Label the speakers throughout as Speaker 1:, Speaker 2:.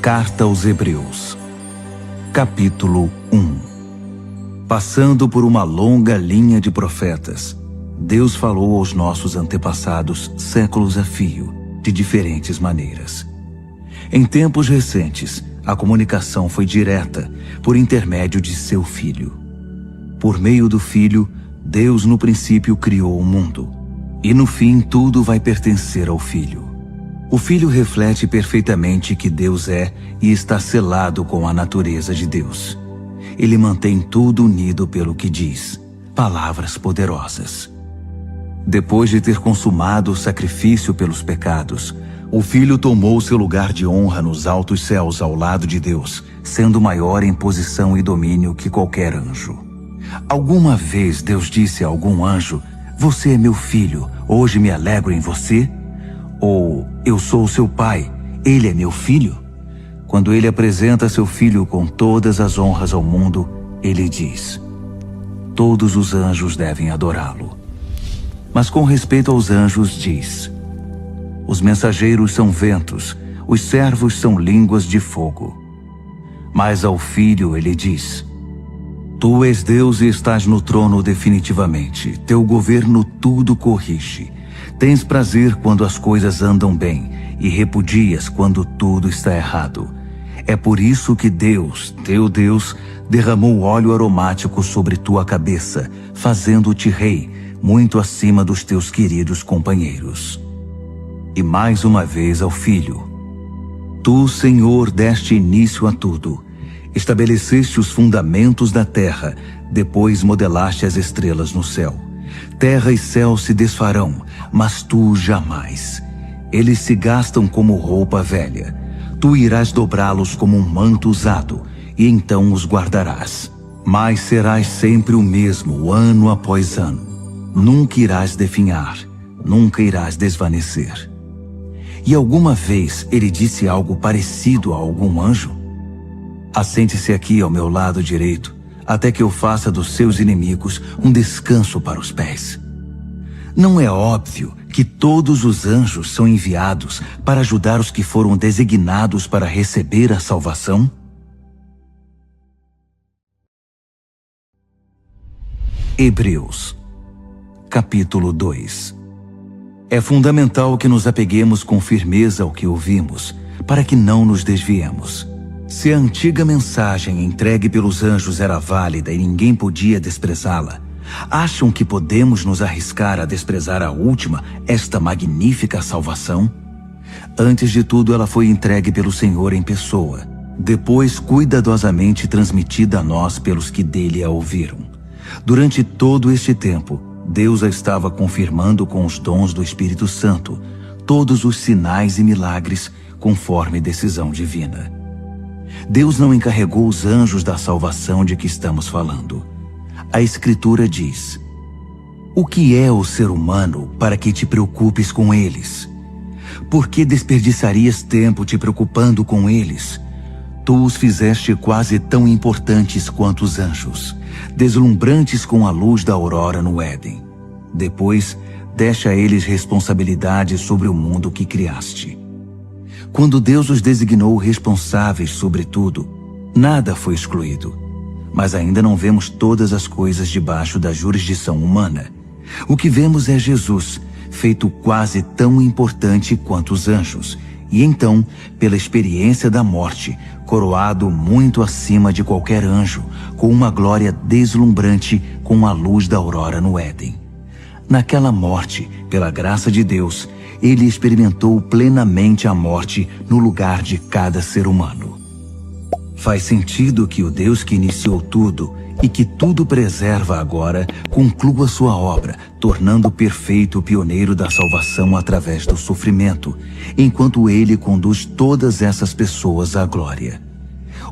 Speaker 1: Carta aos Hebreus, capítulo 1. Passando por uma longa linha de profetas, Deus falou aos nossos antepassados séculos a fio, de diferentes maneiras. Em tempos recentes, a comunicação foi direta, por intermédio de seu Filho. Por meio do Filho, Deus no princípio criou o mundo, e no fim tudo vai pertencer ao Filho. O Filho reflete perfeitamente que Deus é e está selado com a natureza de Deus. Ele mantém tudo unido pelo que diz, palavras poderosas. Depois de ter consumado o sacrifício pelos pecados, o Filho tomou seu lugar de honra nos altos céus ao lado de Deus, sendo maior em posição e domínio que qualquer anjo. Alguma vez Deus disse a algum anjo: "Você é meu filho, hoje me alegro em você"? Ou "Eu sou seu pai, ele é meu filho"? Quando ele apresenta seu filho com todas as honras ao mundo, ele diz: todos os anjos devem adorá-lo. Mas com respeito aos anjos diz: os mensageiros são ventos, os servos são línguas de fogo. Mas ao filho ele diz: tu és Deus e estás no trono definitivamente, teu governo tudo corrige. Tens prazer quando as coisas andam bem e repudias quando tudo está errado. É por isso que Deus, teu Deus, derramou óleo aromático sobre tua cabeça, fazendo-te rei, muito acima dos teus queridos companheiros. E mais uma vez ao Filho: tu, Senhor, deste início a tudo. Estabeleceste os fundamentos da terra, depois modelaste as estrelas no céu. Terra e céu se desfarão, mas tu jamais. Eles se gastam como roupa velha. Tu irás dobrá-los como um manto usado, e então os guardarás. Mas serás sempre o mesmo, ano após ano. Nunca irás definhar, nunca irás desvanecer. E alguma vez ele disse algo parecido a algum anjo? Assente-se aqui ao meu lado direito, até que eu faça dos seus inimigos um descanso para os pés. Não é óbvio que todos os anjos são enviados para ajudar os que foram designados para receber a salvação? Hebreus, capítulo 2. É fundamental que nos apeguemos com firmeza ao que ouvimos, para que não nos desviemos. Se a antiga mensagem entregue pelos anjos era válida e ninguém podia desprezá-la, acham que podemos nos arriscar a desprezar a última, esta magnífica salvação? Antes de tudo, ela foi entregue pelo Senhor em pessoa, depois cuidadosamente transmitida a nós pelos que dele a ouviram. Durante todo este tempo, Deus a estava confirmando com os dons do Espírito Santo, todos os sinais e milagres, conforme decisão divina. Deus não encarregou os anjos da salvação de que estamos falando. A Escritura diz: o que é o ser humano para que te preocupes com eles? Por que desperdiçarias tempo te preocupando com eles? Tu os fizeste quase tão importantes quanto os anjos, deslumbrantes com a luz da aurora no Éden. Depois, deste a eles responsabilidade sobre o mundo que criaste. Quando Deus os designou responsáveis sobre tudo, nada foi excluído. Mas ainda não vemos todas as coisas debaixo da jurisdição humana. O que vemos é Jesus, feito quase tão importante quanto os anjos, e então, pela experiência da morte, coroado muito acima de qualquer anjo, com uma glória deslumbrante com a luz da aurora no Éden. Naquela morte, pela graça de Deus, ele experimentou plenamente a morte no lugar de cada ser humano. Faz sentido que o Deus que iniciou tudo e que tudo preserva agora, conclua sua obra, tornando perfeito o pioneiro da salvação através do sofrimento, enquanto ele conduz todas essas pessoas à glória.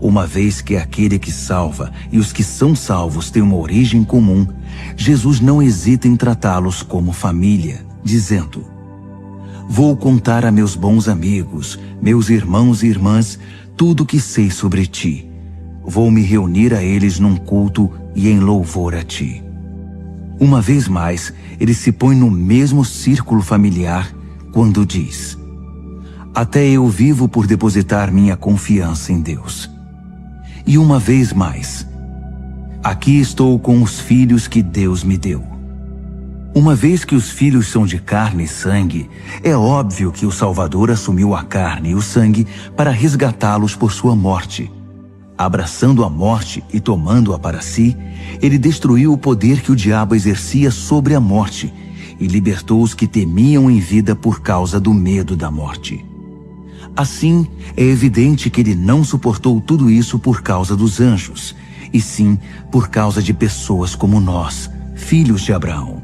Speaker 1: Uma vez que é aquele que salva e os que são salvos têm uma origem comum, Jesus não hesita em tratá-los como família, dizendo: vou contar a meus bons amigos, meus irmãos e irmãs, tudo o que sei sobre ti. Vou me reunir a eles num culto e em louvor a ti. Uma vez mais, ele se põe no mesmo círculo familiar quando diz: Até eu vivo por depositar minha confiança em Deus. E uma vez mais, aqui estou com os filhos que Deus me deu. Uma vez que os filhos são de carne e sangue, é óbvio que o Salvador assumiu a carne e o sangue para resgatá-los por sua morte. Abraçando a morte e tomando-a para si, ele destruiu o poder que o diabo exercia sobre a morte e libertou os que temiam em vida por causa do medo da morte. Assim, é evidente que ele não suportou tudo isso por causa dos anjos, e sim por causa de pessoas como nós, filhos de Abraão.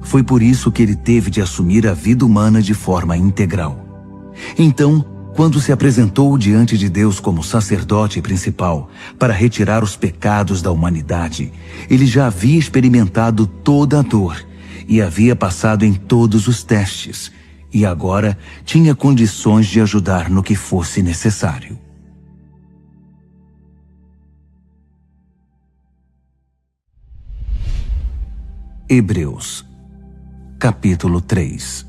Speaker 1: Foi por isso que ele teve de assumir a vida humana de forma integral. Então, quando se apresentou diante de Deus como sacerdote principal para retirar os pecados da humanidade, ele já havia experimentado toda a dor e havia passado em todos os testes, e agora tinha condições de ajudar no que fosse necessário. Hebreus, capítulo 3.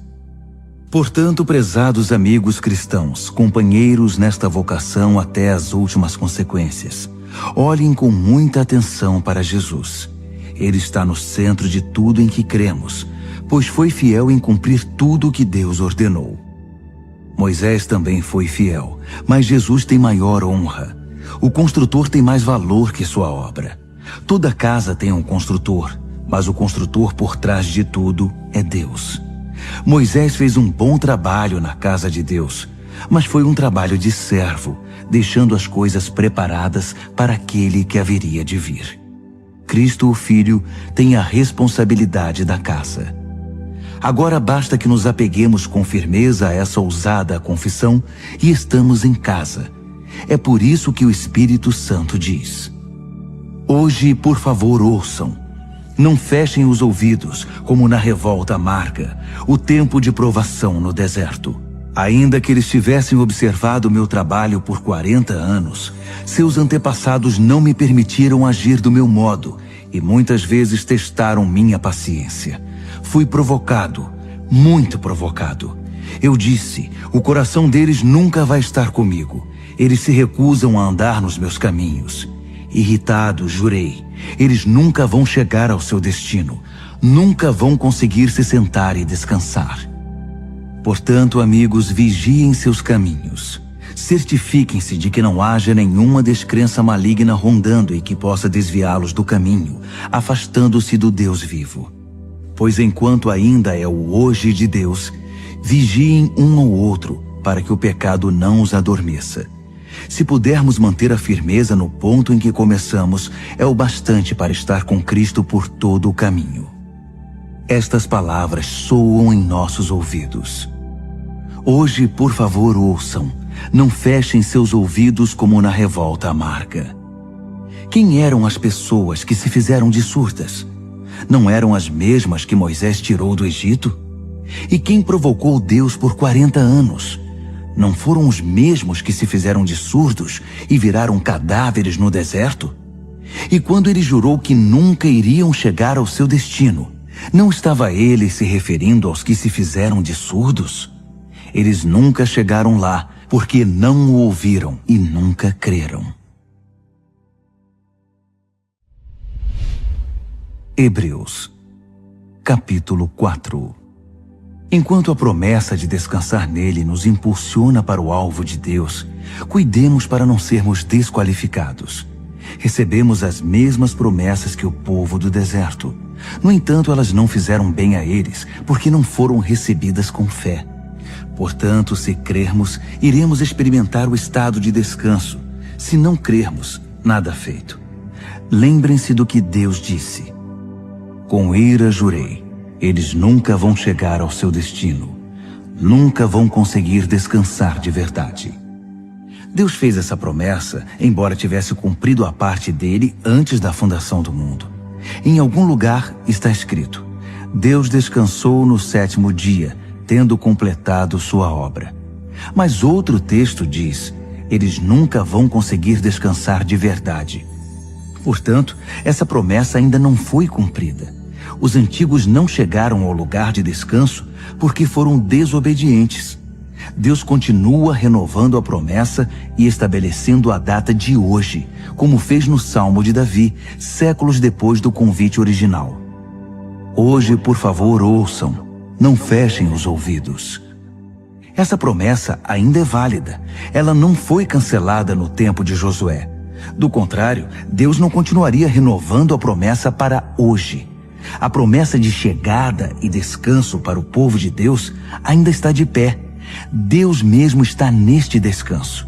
Speaker 1: Portanto, prezados amigos cristãos, companheiros nesta vocação até as últimas consequências, olhem com muita atenção para Jesus. Ele está no centro de tudo em que cremos, pois foi fiel em cumprir tudo o que Deus ordenou. Moisés também foi fiel, mas Jesus tem maior honra. O construtor tem mais valor que sua obra. Toda casa tem um construtor, mas o construtor por trás de tudo é Deus. Moisés fez um bom trabalho na casa de Deus, mas foi um trabalho de servo, deixando as coisas preparadas para aquele que haveria de vir. Cristo, o Filho, tem a responsabilidade da casa. Agora basta que nos apeguemos com firmeza a essa ousada confissão e estamos em casa. É por isso que o Espírito Santo diz: hoje, por favor, ouçam. Não fechem os ouvidos, como na revolta amarga, o tempo de provação no deserto. Ainda que eles tivessem observado meu trabalho por 40 anos, seus antepassados não me permitiram agir do meu modo e muitas vezes testaram minha paciência. Fui provocado, muito provocado. Eu disse, o coração deles nunca vai estar comigo. Eles se recusam a andar nos meus caminhos. Irritado, jurei, eles nunca vão chegar ao seu destino, nunca vão conseguir se sentar e descansar. Portanto, amigos, vigiem seus caminhos. Certifiquem-se de que não haja nenhuma descrença maligna rondando e que possa desviá-los do caminho, afastando-se do Deus vivo. Pois enquanto ainda é o hoje de Deus, vigiem um ao outro, para que o pecado não os adormeça. Se pudermos manter a firmeza no ponto em que começamos, é o bastante para estar com Cristo por todo o caminho. Estas palavras soam em nossos ouvidos. Hoje, por favor, ouçam. Não fechem seus ouvidos como na revolta amarga. Quem eram as pessoas que se fizeram de surdas? Não eram as mesmas que Moisés tirou do Egito? E quem provocou Deus por 40 anos? Não foram os mesmos que se fizeram de surdos e viraram cadáveres no deserto? E quando ele jurou que nunca iriam chegar ao seu destino, não estava ele se referindo aos que se fizeram de surdos? Eles nunca chegaram lá, porque não o ouviram e nunca creram. Hebreus, capítulo 4. Enquanto a promessa de descansar nele nos impulsiona para o alvo de Deus, cuidemos para não sermos desqualificados. Recebemos as mesmas promessas que o povo do deserto. No entanto, elas não fizeram bem a eles, porque não foram recebidas com fé. Portanto, se crermos, iremos experimentar o estado de descanso. Se não crermos, nada feito. Lembrem-se do que Deus disse: com ira jurei, eles nunca vão chegar ao seu destino. Nunca vão conseguir descansar de verdade. Deus fez essa promessa, embora tivesse cumprido a parte dele antes da fundação do mundo. Em algum lugar está escrito: Deus descansou no 7º dia, tendo completado sua obra. Mas outro texto diz: eles nunca vão conseguir descansar de verdade. Portanto, essa promessa ainda não foi cumprida. Os antigos não chegaram ao lugar de descanso porque foram desobedientes. Deus continua renovando a promessa e estabelecendo a data de hoje, como fez no Salmo de Davi, séculos depois do convite original. Hoje, por favor, ouçam, não fechem os ouvidos. Essa promessa ainda é válida. Ela não foi cancelada no tempo de Josué. Do contrário, Deus não continuaria renovando a promessa para hoje. A promessa de chegada e descanso para o povo de Deus ainda está de pé. Deus mesmo está neste descanso.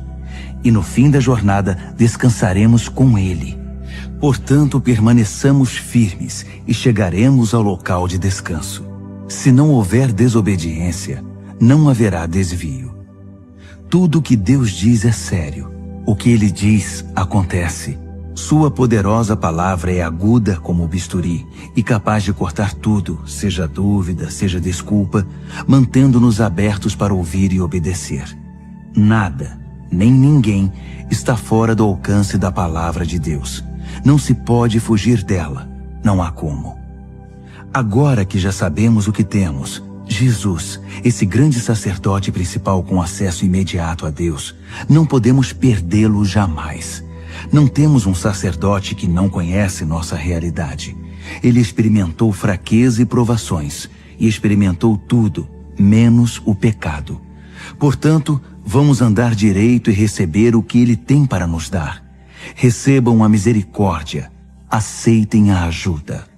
Speaker 1: E no fim da jornada descansaremos com Ele. Portanto, permaneçamos firmes e chegaremos ao local de descanso. Se não houver desobediência, não haverá desvio. Tudo o que Deus diz é sério. O que Ele diz acontece. Sua poderosa palavra é aguda como o bisturi e capaz de cortar tudo, seja dúvida, seja desculpa, mantendo-nos abertos para ouvir e obedecer. Nada, nem ninguém, está fora do alcance da palavra de Deus. Não se pode fugir dela, não há como. Agora que já sabemos o que temos, Jesus, esse grande sacerdote principal com acesso imediato a Deus, não podemos perdê-lo jamais. Não temos um sacerdote que não conhece nossa realidade. Ele experimentou fraqueza e provações, e experimentou tudo, menos o pecado. Portanto, vamos andar direito e receber o que Ele tem para nos dar. Recebam a misericórdia, aceitem a ajuda.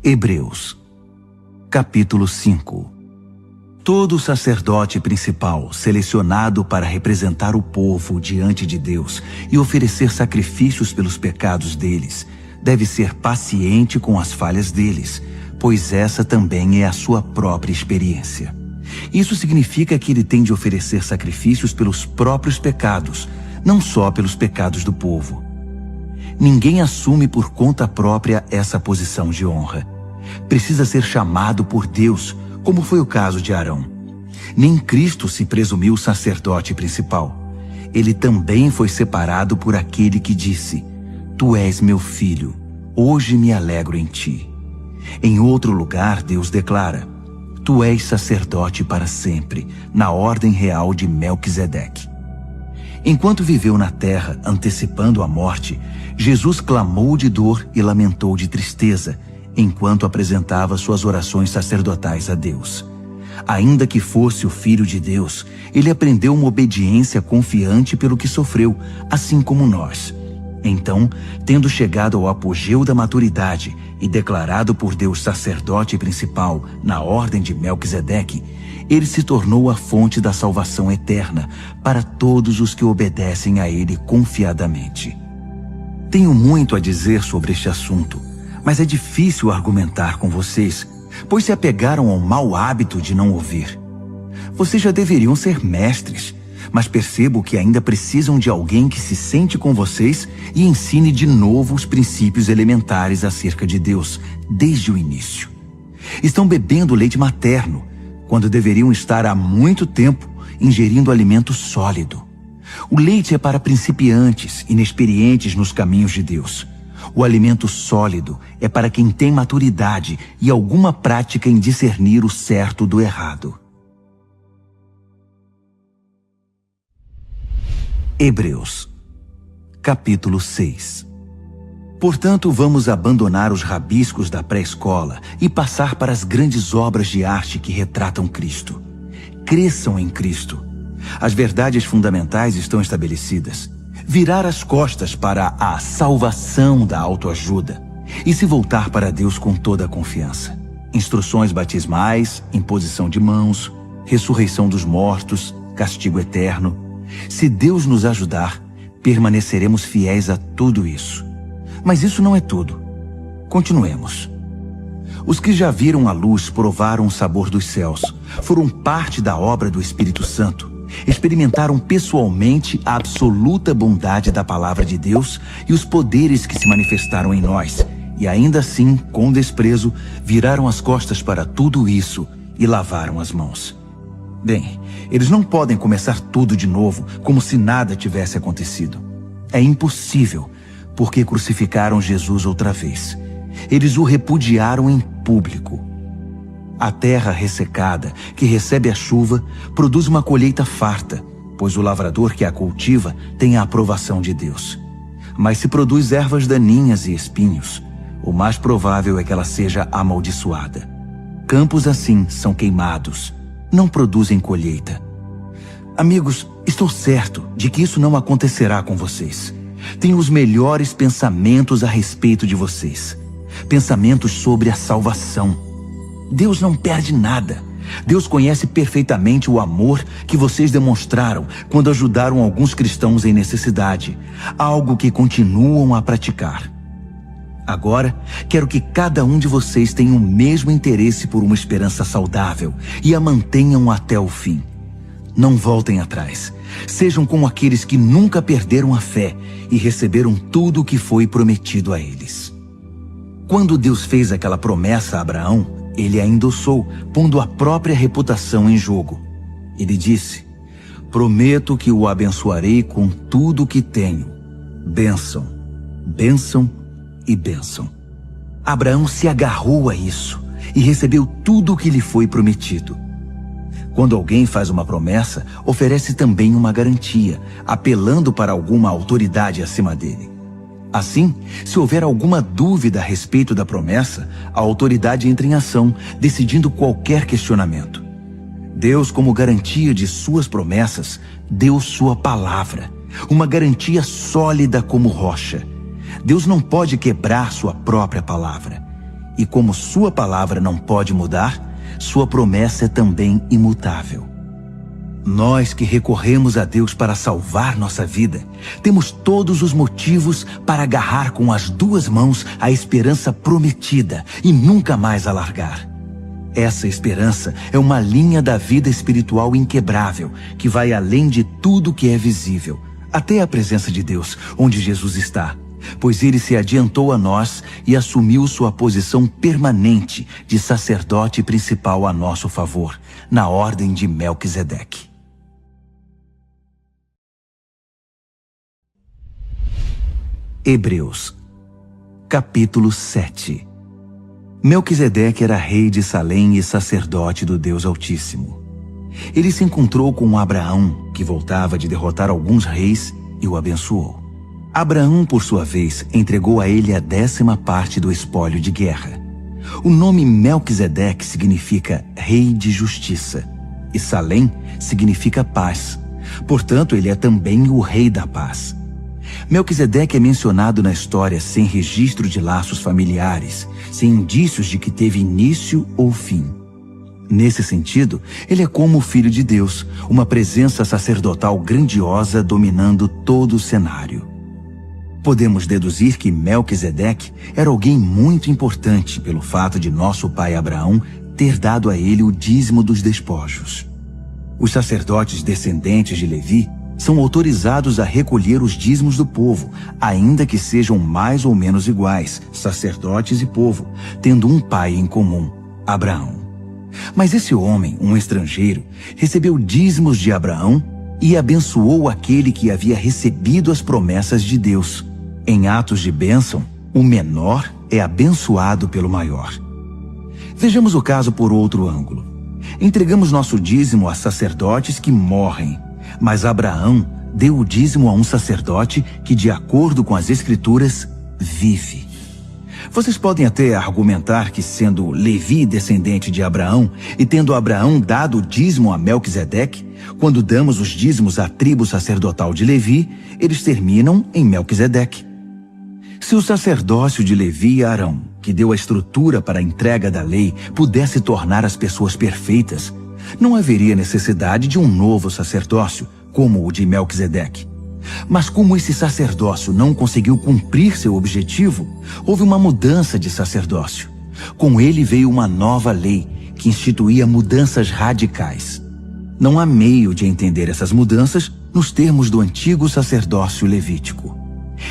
Speaker 1: Hebreus, capítulo 5. Todo sacerdote principal, selecionado para representar o povo diante de Deus e oferecer sacrifícios pelos pecados deles, deve ser paciente com as falhas deles, pois essa também é a sua própria experiência. Isso significa que ele tem de oferecer sacrifícios pelos próprios pecados, não só pelos pecados do povo. Ninguém assume por conta própria essa posição de honra. Precisa ser chamado por Deus, como foi o caso de Arão. Nem Cristo se presumiu sacerdote principal. Ele também foi separado por aquele que disse: Tu és meu filho, hoje me alegro em ti. Em outro lugar, Deus declara: Tu és sacerdote para sempre, na ordem real de Melquisedeque. Enquanto viveu na terra, antecipando a morte, Jesus clamou de dor e lamentou de tristeza, enquanto apresentava suas orações sacerdotais a Deus. Ainda que fosse o Filho de Deus, ele aprendeu uma obediência confiante pelo que sofreu, assim como nós. Então, tendo chegado ao apogeu da maturidade e declarado por Deus sacerdote principal na ordem de Melquisedeque, ele se tornou a fonte da salvação eterna para todos os que obedecem a ele confiadamente. Tenho muito a dizer sobre este assunto, mas é difícil argumentar com vocês, pois se apegaram ao mau hábito de não ouvir. Vocês já deveriam ser mestres, mas percebo que ainda precisam de alguém que se sente com vocês e ensine de novo os princípios elementares acerca de Deus, desde o início. Estão bebendo leite materno, quando deveriam estar há muito tempo ingerindo alimento sólido. O leite é para principiantes, inexperientes nos caminhos de Deus. O alimento sólido é para quem tem maturidade e alguma prática em discernir o certo do errado. Hebreus, capítulo 6. Portanto, vamos abandonar os rabiscos da pré-escola e passar para as grandes obras de arte que retratam Cristo. Cresçam em Cristo. As verdades fundamentais estão estabelecidas. Virar as costas para a salvação da autoajuda e se voltar para Deus com toda a confiança. Instruções batismais, imposição de mãos, ressurreição dos mortos, castigo eterno. Se Deus nos ajudar, permaneceremos fiéis a tudo isso. Mas isso não é tudo. Continuemos. Os que já viram a luz provaram o sabor dos céus, foram parte da obra do Espírito Santo, experimentaram pessoalmente a absoluta bondade da palavra de Deus e os poderes que se manifestaram em nós, e ainda assim, com desprezo, viraram as costas para tudo isso e lavaram as mãos. Bem, eles não podem começar tudo de novo como se nada tivesse acontecido. É impossível, porque crucificaram Jesus outra vez. Eles o repudiaram em público. A terra ressecada, que recebe a chuva, produz uma colheita farta, pois o lavrador que a cultiva tem a aprovação de Deus. Mas se produz ervas daninhas e espinhos, o mais provável é que ela seja amaldiçoada. Campos assim são queimados, não produzem colheita. Amigos, estou certo de que isso não acontecerá com vocês. Tenho os melhores pensamentos a respeito de vocês. Pensamentos sobre a salvação. Deus não perde nada. Deus conhece perfeitamente o amor que vocês demonstraram quando ajudaram alguns cristãos em necessidade, algo que continuam a praticar. Agora, quero que cada um de vocês tenha o mesmo interesse por uma esperança saudável e a mantenham até o fim. Não voltem atrás. Sejam como aqueles que nunca perderam a fé e receberam tudo o que foi prometido a eles. Quando Deus fez aquela promessa a Abraão, ele a endossou, pondo a própria reputação em jogo. Ele disse: prometo que o abençoarei com tudo o que tenho. Bênção, bênção e bênção. Abraão se agarrou a isso e recebeu tudo o que lhe foi prometido. Quando alguém faz uma promessa, oferece também uma garantia, apelando para alguma autoridade acima dele. Assim, se houver alguma dúvida a respeito da promessa, a autoridade entra em ação, decidindo qualquer questionamento. Deus, como garantia de suas promessas, deu sua palavra, uma garantia sólida como rocha. Deus não pode quebrar sua própria palavra. E como sua palavra não pode mudar, sua promessa é também imutável. Nós que recorremos a Deus para salvar nossa vida, temos todos os motivos para agarrar com as duas mãos a esperança prometida e nunca mais a largar. Essa esperança é uma linha da vida espiritual inquebrável, que vai além de tudo que é visível, até a presença de Deus, onde Jesus está, pois ele se adiantou a nós e assumiu sua posição permanente de sacerdote principal a nosso favor, na ordem de Melquisedeque. Hebreus, capítulo 7. Melquisedeque era rei de Salém e sacerdote do Deus Altíssimo. Ele se encontrou com Abraão, que voltava de derrotar alguns reis, e o abençoou. Abraão, por sua vez, entregou a ele a 10ª parte do espólio de guerra. O nome Melquisedeque significa rei de justiça, e Salém significa paz. Portanto, ele é também o rei da paz. Melquisedeque é mencionado na história sem registro de laços familiares, sem indícios de que teve início ou fim. Nesse sentido, ele é como o Filho de Deus, uma presença sacerdotal grandiosa dominando todo o cenário. Podemos deduzir que Melquisedeque era alguém muito importante pelo fato de nosso pai Abraão ter dado a ele o dízimo dos despojos. Os sacerdotes descendentes de Levi são autorizados a recolher os dízimos do povo, ainda que sejam mais ou menos iguais, sacerdotes e povo, tendo um pai em comum, Abraão. Mas esse homem, um estrangeiro, recebeu dízimos de Abraão e abençoou aquele que havia recebido as promessas de Deus. Em atos de bênção, o menor é abençoado pelo maior. Vejamos o caso por outro ângulo. Entregamos nosso dízimo a sacerdotes que morrem, mas Abraão deu o dízimo a um sacerdote que, de acordo com as Escrituras, vive. Vocês podem até argumentar que, sendo Levi descendente de Abraão e tendo Abraão dado o dízimo a Melquisedeque, quando damos os dízimos à tribo sacerdotal de Levi, eles terminam em Melquisedeque. Se o sacerdócio de Levi e Arão, que deu a estrutura para a entrega da lei, pudesse tornar as pessoas perfeitas, não haveria necessidade de um novo sacerdócio, como o de Melquisedeque. Mas como esse sacerdócio não conseguiu cumprir seu objetivo, houve uma mudança de sacerdócio. Com ele veio uma nova lei, que instituía mudanças radicais. Não há meio de entender essas mudanças nos termos do antigo sacerdócio levítico.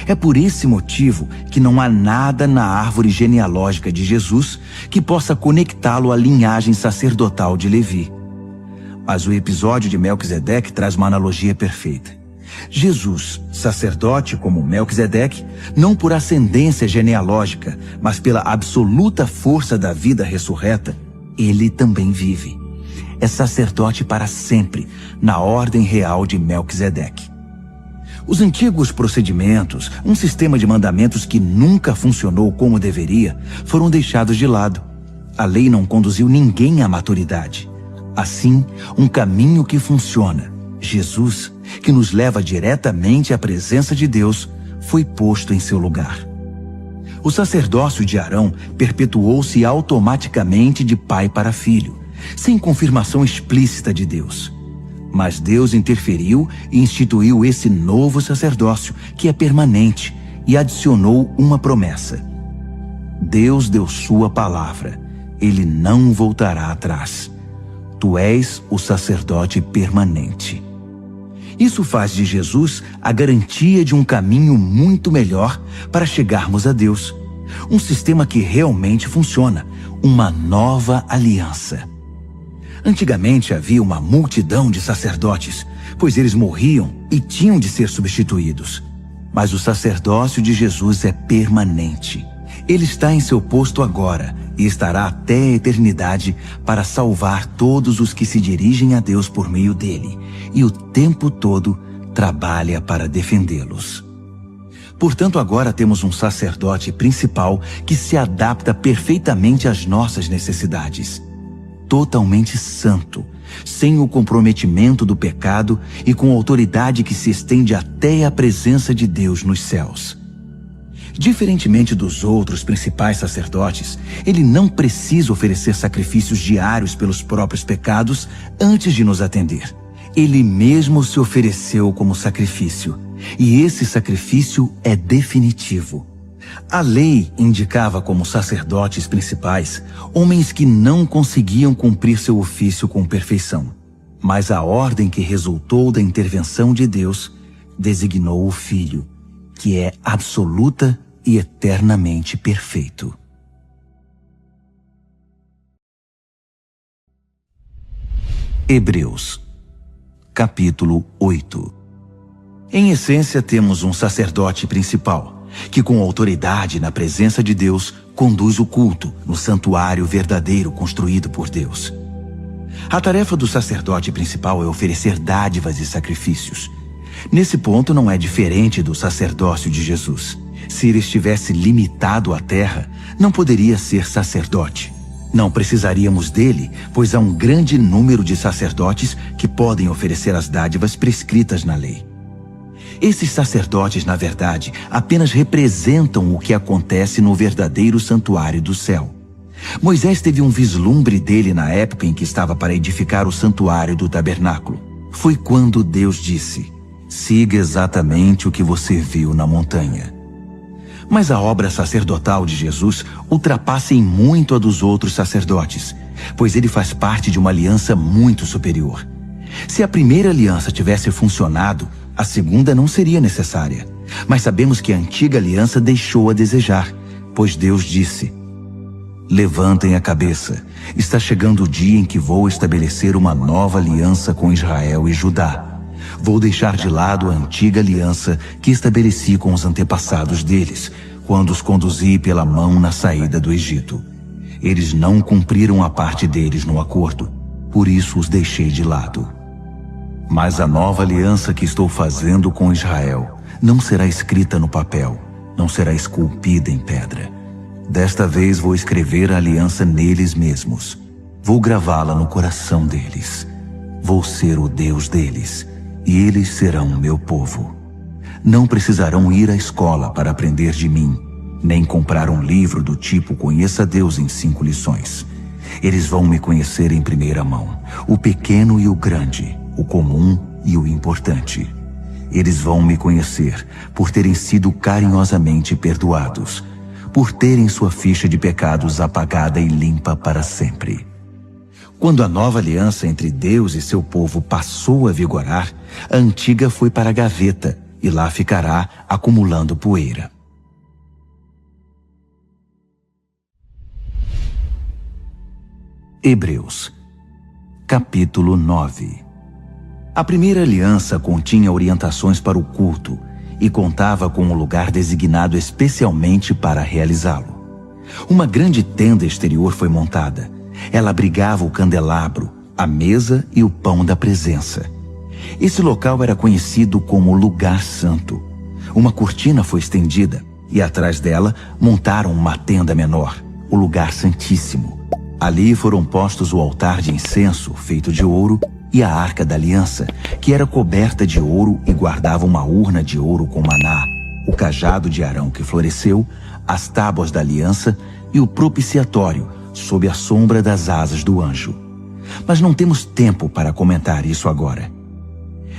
Speaker 1: É por esse motivo que não há nada na árvore genealógica de Jesus que possa conectá-lo à linhagem sacerdotal de Levi. Mas o episódio de Melquisedeque traz uma analogia perfeita. Jesus, sacerdote como Melquisedeque, não por ascendência genealógica, mas pela absoluta força da vida ressurreta, ele também vive. É sacerdote para sempre, na ordem real de Melquisedeque. Os antigos procedimentos, um sistema de mandamentos que nunca funcionou como deveria, foram deixados de lado. A lei não conduziu ninguém à maturidade. Assim, um caminho que funciona, Jesus, que nos leva diretamente à presença de Deus, foi posto em seu lugar. O sacerdócio de Arão perpetuou-se automaticamente de pai para filho, sem confirmação explícita de Deus. Mas Deus interferiu e instituiu esse novo sacerdócio, que é permanente, e adicionou uma promessa. Deus deu sua palavra, ele não voltará atrás. Tu és o sacerdote permanente. Isso faz de Jesus a garantia de um caminho muito melhor para chegarmos a Deus. Um sistema que realmente funciona, uma nova aliança. Antigamente havia uma multidão de sacerdotes, pois eles morriam e tinham de ser substituídos. Mas o sacerdócio de Jesus é permanente. Ele está em seu posto agora e estará até a eternidade para salvar todos os que se dirigem a Deus por meio dele, e o tempo todo trabalha para defendê-los. Portanto, agora temos um sacerdote principal que se adapta perfeitamente às nossas necessidades. Totalmente santo, sem o comprometimento do pecado e com autoridade que se estende até a presença de Deus nos céus. Diferentemente dos outros principais sacerdotes, ele não precisa oferecer sacrifícios diários pelos próprios pecados antes de nos atender. Ele mesmo se ofereceu como sacrifício, e esse sacrifício é definitivo. A lei indicava como sacerdotes principais homens que não conseguiam cumprir seu ofício com perfeição. Mas a ordem que resultou da intervenção de Deus designou o Filho, que é absoluta e eternamente perfeito. Hebreus, capítulo 8. Em essência, temos um sacerdote principal, que com autoridade na presença de Deus, conduz o culto no santuário verdadeiro construído por Deus. A tarefa do sacerdote principal é oferecer dádivas e sacrifícios. Nesse ponto não é diferente do sacerdócio de Jesus. Se ele estivesse limitado à terra, não poderia ser sacerdote. Não precisaríamos dele, pois há um grande número de sacerdotes que podem oferecer as dádivas prescritas na lei. Esses sacerdotes, na verdade, apenas representam o que acontece no verdadeiro santuário do céu. Moisés teve um vislumbre dele na época em que estava para edificar o santuário do tabernáculo. Foi quando Deus disse: siga exatamente o que você viu na montanha. Mas a obra sacerdotal de Jesus ultrapassa em muito a dos outros sacerdotes, pois ele faz parte de uma aliança muito superior. Se a primeira aliança tivesse funcionado, a segunda não seria necessária. Mas sabemos que a antiga aliança deixou a desejar, pois Deus disse: levantem a cabeça, está chegando o dia em que vou estabelecer uma nova aliança com Israel e Judá. Vou deixar de lado a antiga aliança que estabeleci com os antepassados deles, quando os conduzi pela mão na saída do Egito. Eles não cumpriram a parte deles no acordo, por isso os deixei de lado. Mas a nova aliança que estou fazendo com Israel não será escrita no papel, não será esculpida em pedra. Desta vez vou escrever a aliança neles mesmos. Vou gravá-la no coração deles. Vou ser o Deus deles, e eles serão meu povo. Não precisarão ir à escola para aprender de mim, nem comprar um livro do tipo Conheça Deus em 5 lições. Eles vão me conhecer em primeira mão, o pequeno e o grande, o comum e o importante. Eles vão me conhecer por terem sido carinhosamente perdoados, por terem sua ficha de pecados apagada e limpa para sempre. Quando a nova aliança entre Deus e seu povo passou a vigorar, a antiga foi para a gaveta e lá ficará acumulando poeira. Hebreus, capítulo 9. A primeira aliança continha orientações para o culto e contava com um lugar designado especialmente para realizá-lo. Uma grande tenda exterior foi montada. Ela abrigava o candelabro, a mesa e o pão da presença. Esse local era conhecido como Lugar Santo. Uma cortina foi estendida e atrás dela montaram uma tenda menor, o Lugar Santíssimo. Ali foram postos o altar de incenso, feito de ouro, e a Arca da Aliança, que era coberta de ouro e guardava uma urna de ouro com maná, o cajado de Arão que floresceu, as tábuas da aliança e o propiciatório, sob a sombra das asas do anjo. Mas não temos tempo para comentar isso agora.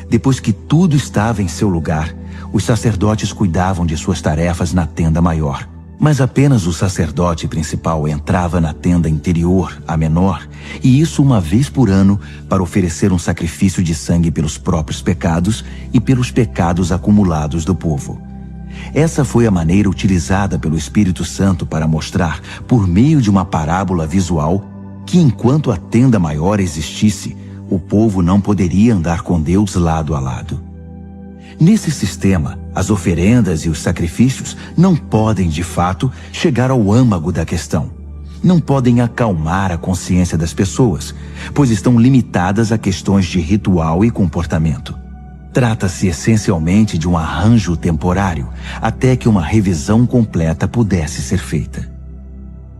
Speaker 1: Depois que tudo estava em seu lugar, os sacerdotes cuidavam de suas tarefas na tenda maior. Mas apenas o sacerdote principal entrava na tenda interior, a menor, e isso uma vez por ano, para oferecer um sacrifício de sangue pelos próprios pecados e pelos pecados acumulados do povo. Essa foi a maneira utilizada pelo Espírito Santo para mostrar, por meio de uma parábola visual, que enquanto a tenda maior existisse, o povo não poderia andar com Deus lado a lado. Nesse sistema, as oferendas e os sacrifícios não podem, de fato, chegar ao âmago da questão. Não podem acalmar a consciência das pessoas, pois estão limitadas a questões de ritual e comportamento. Trata-se essencialmente de um arranjo temporário, até que uma revisão completa pudesse ser feita.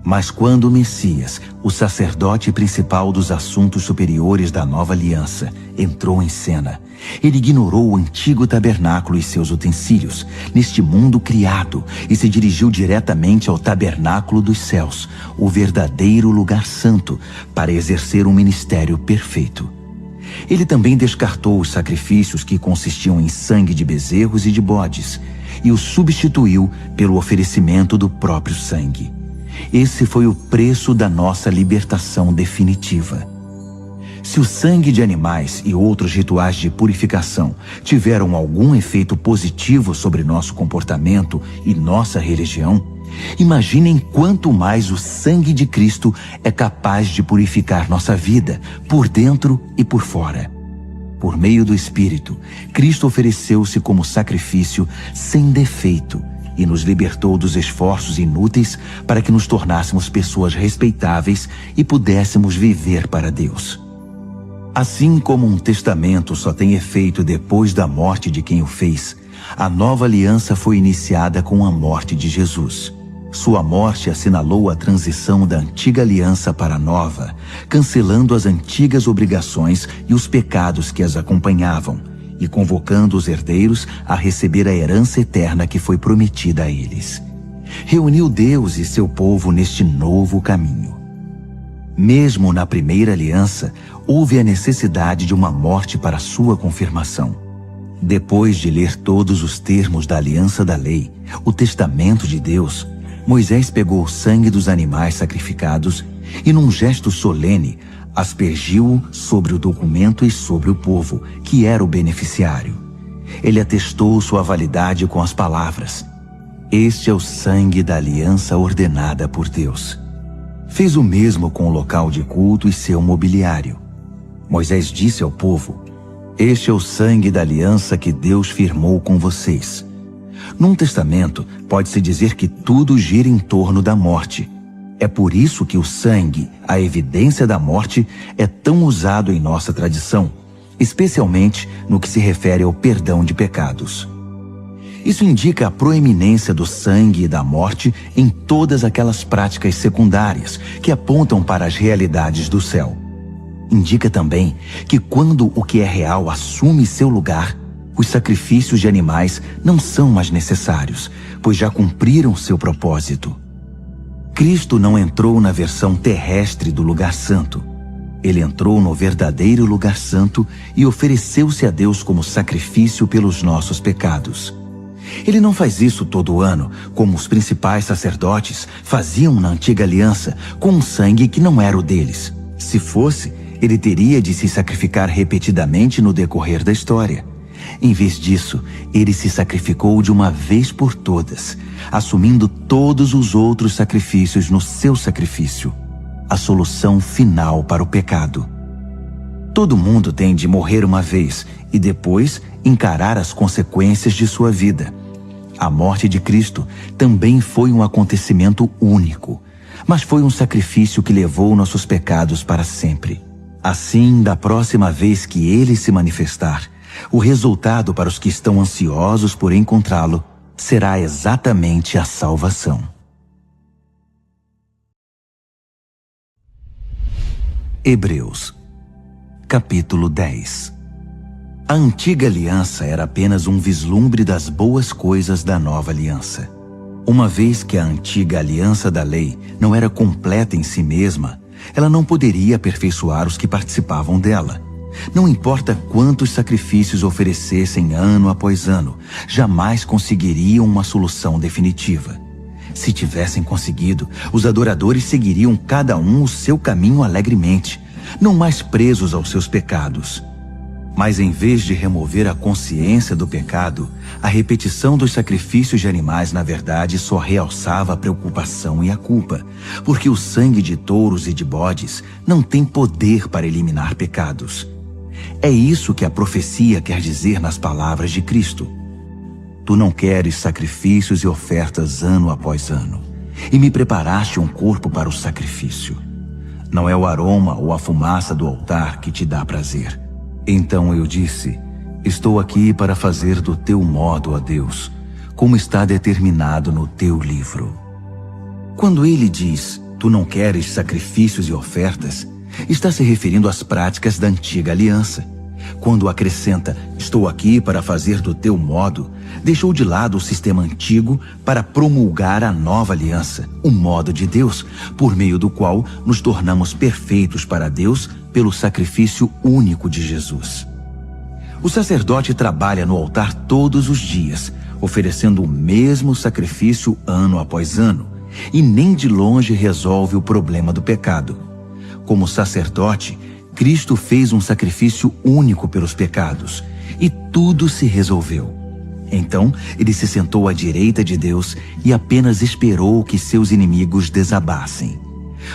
Speaker 1: Mas quando o Messias, o sacerdote principal dos assuntos superiores da nova aliança, entrou em cena, ele ignorou o antigo tabernáculo e seus utensílios, neste mundo criado, e se dirigiu diretamente ao tabernáculo dos céus, o verdadeiro lugar santo, para exercer um ministério perfeito. Ele também descartou os sacrifícios que consistiam em sangue de bezerros e de bodes, e o substituiu pelo oferecimento do próprio sangue. Esse foi o preço da nossa libertação definitiva. Se o sangue de animais e outros rituais de purificação tiveram algum efeito positivo sobre nosso comportamento e nossa religião, imaginem quanto mais o sangue de Cristo é capaz de purificar nossa vida, por dentro e por fora. Por meio do Espírito, Cristo ofereceu-se como sacrifício sem defeito e nos libertou dos esforços inúteis para que nos tornássemos pessoas respeitáveis e pudéssemos viver para Deus. Assim como um testamento só tem efeito depois da morte de quem o fez, a nova aliança foi iniciada com a morte de Jesus. Sua morte assinalou a transição da antiga aliança para a nova, cancelando as antigas obrigações e os pecados que as acompanhavam, e convocando os herdeiros a receber a herança eterna que foi prometida a eles. Reuniu Deus e seu povo neste novo caminho. Mesmo na primeira aliança, houve a necessidade de uma morte para sua confirmação. Depois de ler todos os termos da aliança da lei, o testamento de Deus, Moisés pegou o sangue dos animais sacrificados e, num gesto solene, aspergiu-o sobre o documento e sobre o povo, que era o beneficiário. Ele atestou sua validade com as palavras: "Este é o sangue da aliança ordenada por Deus." Fez o mesmo com o local de culto e seu mobiliário. Moisés disse ao povo: "Este é o sangue da aliança que Deus firmou com vocês." Num testamento, pode-se dizer que tudo gira em torno da morte. É por isso que o sangue, a evidência da morte, é tão usado em nossa tradição, especialmente no que se refere ao perdão de pecados. Isso indica a proeminência do sangue e da morte em todas aquelas práticas secundárias que apontam para as realidades do céu. Indica também que quando o que é real assume seu lugar, os sacrifícios de animais não são mais necessários, pois já cumpriram seu propósito. Cristo não entrou na versão terrestre do lugar santo. Ele entrou no verdadeiro lugar santo e ofereceu-se a Deus como sacrifício pelos nossos pecados. Ele não faz isso todo ano, como os principais sacerdotes faziam na antiga aliança, com um sangue que não era o deles. Se fosse, ele teria de se sacrificar repetidamente no decorrer da história. Em vez disso, ele se sacrificou de uma vez por todas, assumindo todos os outros sacrifícios no seu sacrifício, a solução final para o pecado. Todo mundo tem de morrer uma vez e depois encarar as consequências de sua vida. A morte de Cristo também foi um acontecimento único, mas foi um sacrifício que levou nossos pecados para sempre. Assim, da próxima vez que ele se manifestar, o resultado para os que estão ansiosos por encontrá-lo será exatamente a salvação. Hebreus, capítulo 10. A antiga aliança era apenas um vislumbre das boas coisas da nova aliança. Uma vez que a antiga aliança da lei não era completa em si mesma, ela não poderia aperfeiçoar os que participavam dela. Não importa quantos sacrifícios oferecessem ano após ano, jamais conseguiriam uma solução definitiva. Se tivessem conseguido, os adoradores seguiriam cada um o seu caminho alegremente, não mais presos aos seus pecados. Mas em vez de remover a consciência do pecado, a repetição dos sacrifícios de animais na verdade só realçava a preocupação e a culpa, porque o sangue de touros e de bodes não tem poder para eliminar pecados. É isso que a profecia quer dizer nas palavras de Cristo. Tu não queres sacrifícios e ofertas ano após ano, e me preparaste um corpo para o sacrifício. Não é o aroma ou a fumaça do altar que te dá prazer. Então eu disse, estou aqui para fazer do teu modo, ó Deus, como está determinado no teu livro. Quando ele diz, tu não queres sacrifícios e ofertas, está se referindo às práticas da antiga aliança. Quando acrescenta, estou aqui para fazer do teu modo, deixou de lado o sistema antigo para promulgar a nova aliança, o modo de Deus, por meio do qual nos tornamos perfeitos para Deus pelo sacrifício único de Jesus. O sacerdote trabalha no altar todos os dias, oferecendo o mesmo sacrifício ano após ano, e nem de longe resolve o problema do pecado. Como sacerdote, Cristo fez um sacrifício único pelos pecados, e tudo se resolveu. Então, ele se sentou à direita de Deus e apenas esperou que seus inimigos desabassem.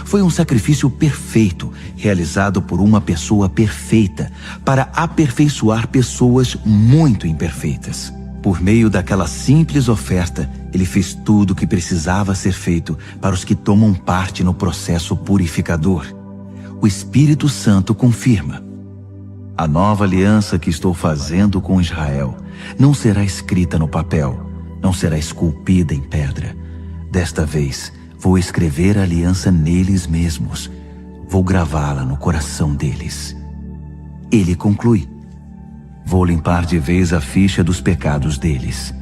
Speaker 1: Foi um sacrifício perfeito, realizado por uma pessoa perfeita, para aperfeiçoar pessoas muito imperfeitas. Por meio daquela simples oferta, ele fez tudo o que precisava ser feito para os que tomam parte no processo purificador. O Espírito Santo confirma. A nova aliança que estou fazendo com Israel não será escrita no papel, não será esculpida em pedra. Desta vez, vou escrever a aliança neles mesmos. Vou gravá-la no coração deles. Ele conclui. Vou limpar de vez a ficha dos pecados deles.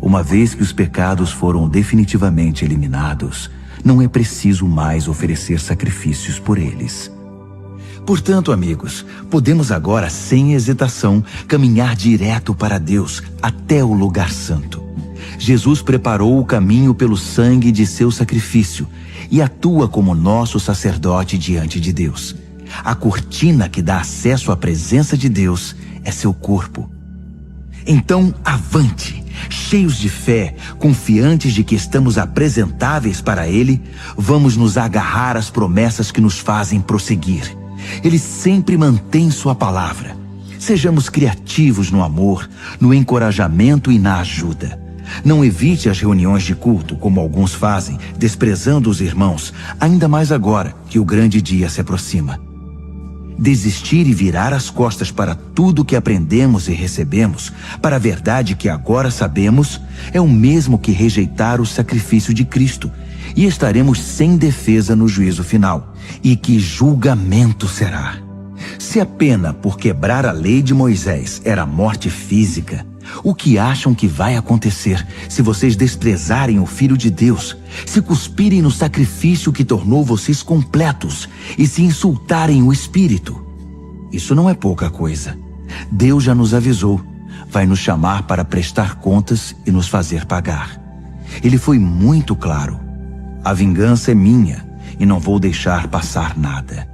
Speaker 1: Uma vez que os pecados foram definitivamente eliminados, não é preciso mais oferecer sacrifícios por eles. Portanto, amigos, podemos agora, sem hesitação, caminhar direto para Deus, até o lugar santo. Jesus preparou o caminho pelo sangue de seu sacrifício e atua como nosso sacerdote diante de Deus. A cortina que dá acesso à presença de Deus é seu corpo. Então, avante, cheios de fé, confiantes de que estamos apresentáveis para Ele, vamos nos agarrar às promessas que nos fazem prosseguir. Ele sempre mantém sua palavra. Sejamos criativos no amor, no encorajamento e na ajuda. Não evite as reuniões de culto, como alguns fazem, desprezando os irmãos, ainda mais agora que o grande dia se aproxima. Desistir e virar as costas para tudo que aprendemos e recebemos, para a verdade que agora sabemos, é o mesmo que rejeitar o sacrifício de Cristo, e estaremos sem defesa no juízo final. E que julgamento será! Se a pena por quebrar a lei de Moisés era morte física, o que acham que vai acontecer se vocês desprezarem o Filho de Deus, se cuspirem no sacrifício que tornou vocês completos e se insultarem o Espírito? Isso não é pouca coisa. Deus já nos avisou. Vai nos chamar para prestar contas e nos fazer pagar. Ele foi muito claro. A vingança é minha e não vou deixar passar nada.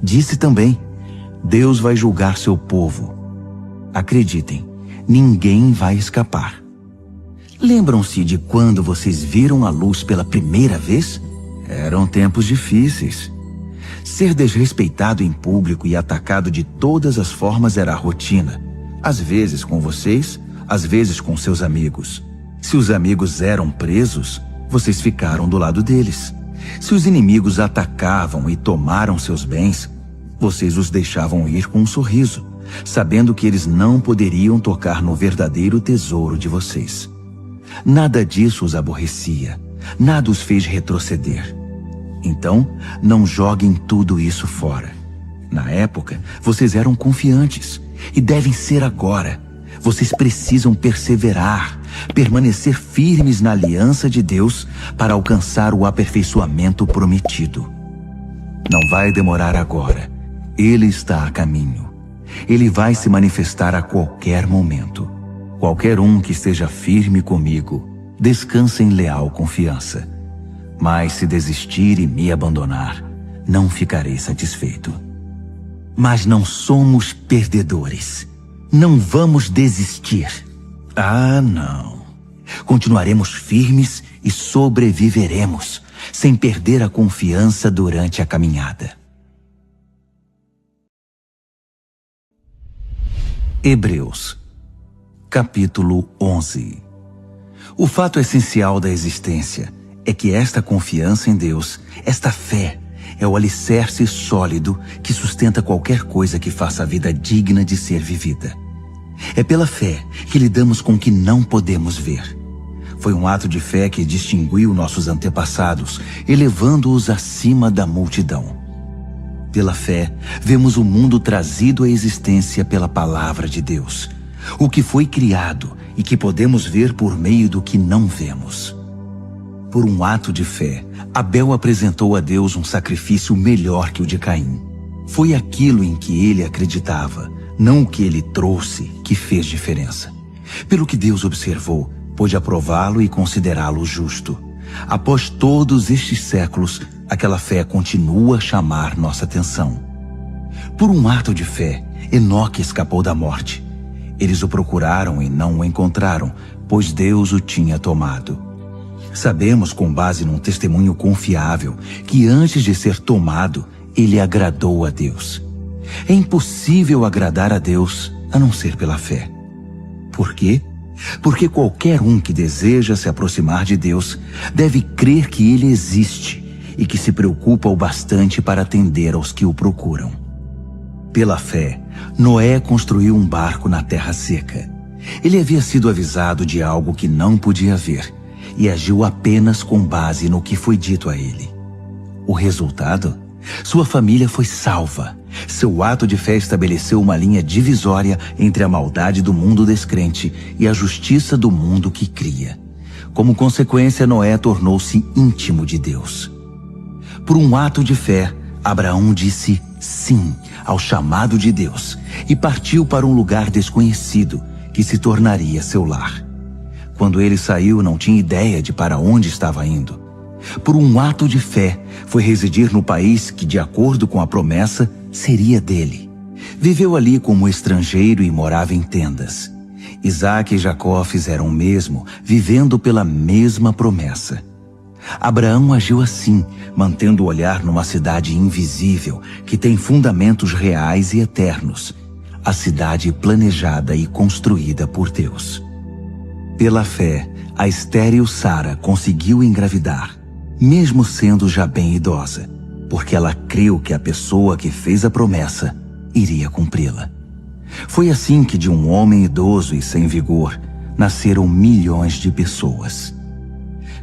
Speaker 1: Disse também, Deus vai julgar seu povo. Acreditem, ninguém vai escapar. Lembram-se de quando vocês viram a luz pela primeira vez? Eram tempos difíceis. Ser desrespeitado em público e atacado de todas as formas era a rotina. Às vezes com vocês, às vezes com seus amigos. Se os amigos eram presos, vocês ficaram do lado deles. Se os inimigos atacavam e tomaram seus bens, vocês os deixavam ir com um sorriso, sabendo que eles não poderiam tocar no verdadeiro tesouro de vocês. Nada disso os aborrecia, nada os fez retroceder. Então, não joguem tudo isso fora. Na época, vocês eram confiantes, e devem ser agora. Vocês precisam perseverar, permanecer firmes na aliança de Deus para alcançar o aperfeiçoamento prometido. Não vai demorar agora. Ele está a caminho. Ele vai se manifestar a qualquer momento. Qualquer um que esteja firme comigo, descansa em leal confiança. Mas se desistir e me abandonar, não ficarei satisfeito. Mas não somos perdedores. Não vamos desistir. Ah, não. Continuaremos firmes e sobreviveremos, sem perder a confiança durante a caminhada. Hebreus, capítulo 11. O fato essencial da existência é que esta confiança em Deus, esta fé, é o alicerce sólido que sustenta qualquer coisa que faça a vida digna de ser vivida. É pela fé que lidamos com o que não podemos ver. Foi um ato de fé que distinguiu nossos antepassados, elevando-os acima da multidão. Pela fé, vemos o mundo trazido à existência pela palavra de Deus, o que foi criado e que podemos ver por meio do que não vemos. Por um ato de fé, Abel apresentou a Deus um sacrifício melhor que o de Caim. Foi aquilo em que ele acreditava, não o que ele trouxe, que fez diferença. Pelo que Deus observou, pôde aprová-lo e considerá-lo justo. Após todos estes séculos, aquela fé continua a chamar nossa atenção. Por um ato de fé, Enoque escapou da morte. Eles o procuraram e não o encontraram, pois Deus o tinha tomado. Sabemos, com base num testemunho confiável, que antes de ser tomado, ele agradou a Deus. É impossível agradar a Deus a não ser pela fé. Por quê? Porque qualquer um que deseja se aproximar de Deus deve crer que Ele existe e que se preocupa o bastante para atender aos que o procuram. Pela fé, Noé construiu um barco na terra seca. Ele havia sido avisado de algo que não podia ver e agiu apenas com base no que foi dito a ele. O resultado? Sua família foi salva. Seu ato de fé estabeleceu uma linha divisória entre a maldade do mundo descrente e a justiça do mundo que cria. Como consequência, Noé tornou-se íntimo de Deus. Por um ato de fé, Abraão disse sim ao chamado de Deus e partiu para um lugar desconhecido que se tornaria seu lar. Quando ele saiu, não tinha ideia de para onde estava indo. Por um ato de fé, foi residir no país que, de acordo com a promessa, seria dele. Viveu ali como estrangeiro e morava em tendas. Isaac e Jacó fizeram o mesmo, vivendo pela mesma promessa. Abraão agiu assim, mantendo o olhar numa cidade invisível, que tem fundamentos reais e eternos. A cidade planejada e construída por Deus. Pela fé, a estéril Sara conseguiu engravidar, mesmo sendo já bem idosa, porque ela creu que a pessoa que fez a promessa iria cumpri-la. Foi assim que de um homem idoso e sem vigor, nasceram milhões de pessoas.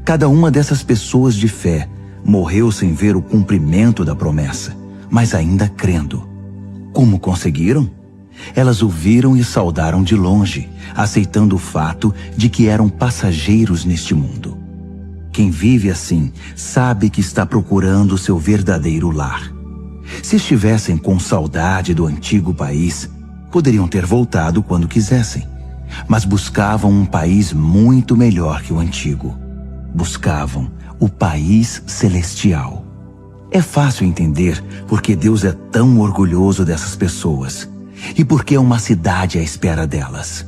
Speaker 1: Cada uma dessas pessoas de fé morreu sem ver o cumprimento da promessa, mas ainda crendo. Como conseguiram? Elas o viram e saudaram de longe, aceitando o fato de que eram passageiros neste mundo. Quem vive assim sabe que está procurando seu verdadeiro lar. Se estivessem com saudade do antigo país, poderiam ter voltado quando quisessem, mas buscavam um país muito melhor que o antigo. Buscavam o país celestial. É fácil entender porque Deus é tão orgulhoso dessas pessoas e porque é uma cidade à espera delas.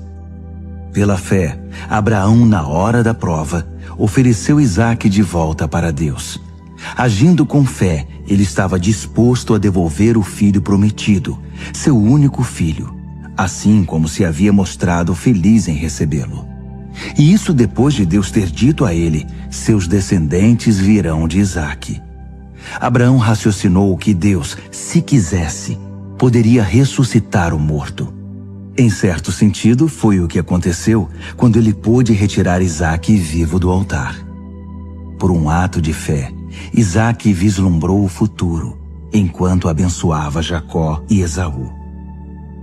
Speaker 1: Pela fé, Abraão, na hora da prova, ofereceu Isaque de volta para Deus. Agindo com fé, ele estava disposto a devolver o filho prometido, seu único filho, assim como se havia mostrado feliz em recebê-lo. E isso depois de Deus ter dito a ele: seus descendentes virão de Isaque. Abraão raciocinou que Deus, se quisesse, poderia ressuscitar o morto. Em certo sentido, foi o que aconteceu quando ele pôde retirar Isaque vivo do altar. Por um ato de fé, Isaque vislumbrou o futuro, enquanto abençoava Jacó e Esaú.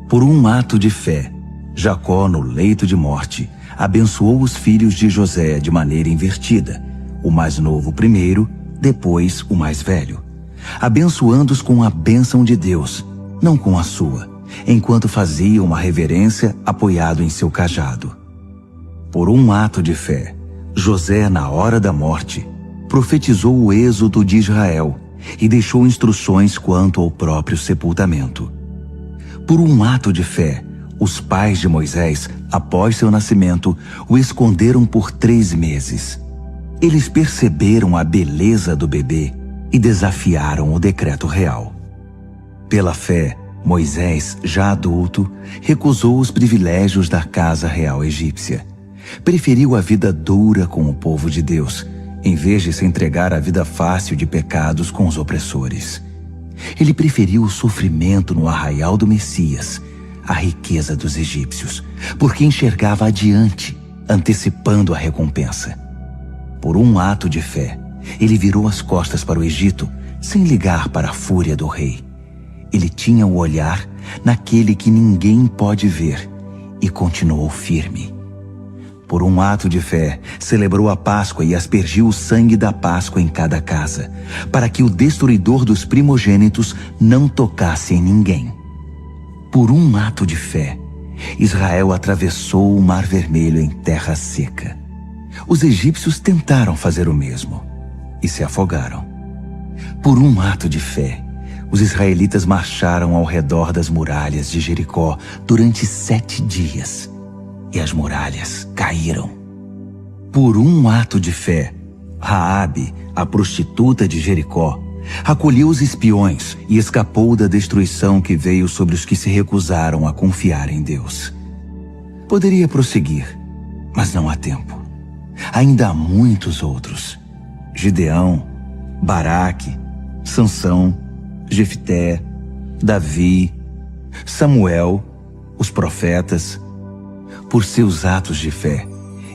Speaker 1: Por um ato de fé, Jacó, no leito de morte, abençoou os filhos de José de maneira invertida, o mais novo primeiro, depois o mais velho, abençoando-os com a bênção de Deus, não com a sua, enquanto fazia uma reverência apoiado em seu cajado. Por um ato de fé, José, na hora da morte, profetizou o êxodo de Israel e deixou instruções quanto ao próprio sepultamento. Por um ato de fé, os pais de Moisés, após seu nascimento, o esconderam por 3 meses. Eles perceberam a beleza do bebê e desafiaram o decreto real. Pela fé, Moisés, já adulto, recusou os privilégios da casa real egípcia. Preferiu a vida dura com o povo de Deus, em vez de se entregar à vida fácil de pecados com os opressores. Ele preferiu o sofrimento no arraial do Messias, a riqueza dos egípcios, porque enxergava adiante, antecipando a recompensa. Por um ato de fé, ele virou as costas para o Egito, sem ligar para a fúria do rei. Ele tinha o olhar naquele que ninguém pode ver e continuou firme. Por um ato de fé, celebrou a Páscoa e aspergiu o sangue da Páscoa em cada casa, para que o destruidor dos primogênitos não tocasse em ninguém. Por um ato de fé, Israel atravessou o Mar Vermelho em terra seca. Os egípcios tentaram fazer o mesmo e se afogaram. Por um ato de fé, os israelitas marcharam ao redor das muralhas de Jericó durante 7 dias e as muralhas caíram. Por um ato de fé, Raabe, a prostituta de Jericó, acolheu os espiões e escapou da destruição que veio sobre os que se recusaram a confiar em Deus. Poderia prosseguir, mas não há tempo. Ainda há muitos outros: Gideão, Baraque, Sansão, Jefté, Davi, Samuel, os profetas. Por seus atos de fé,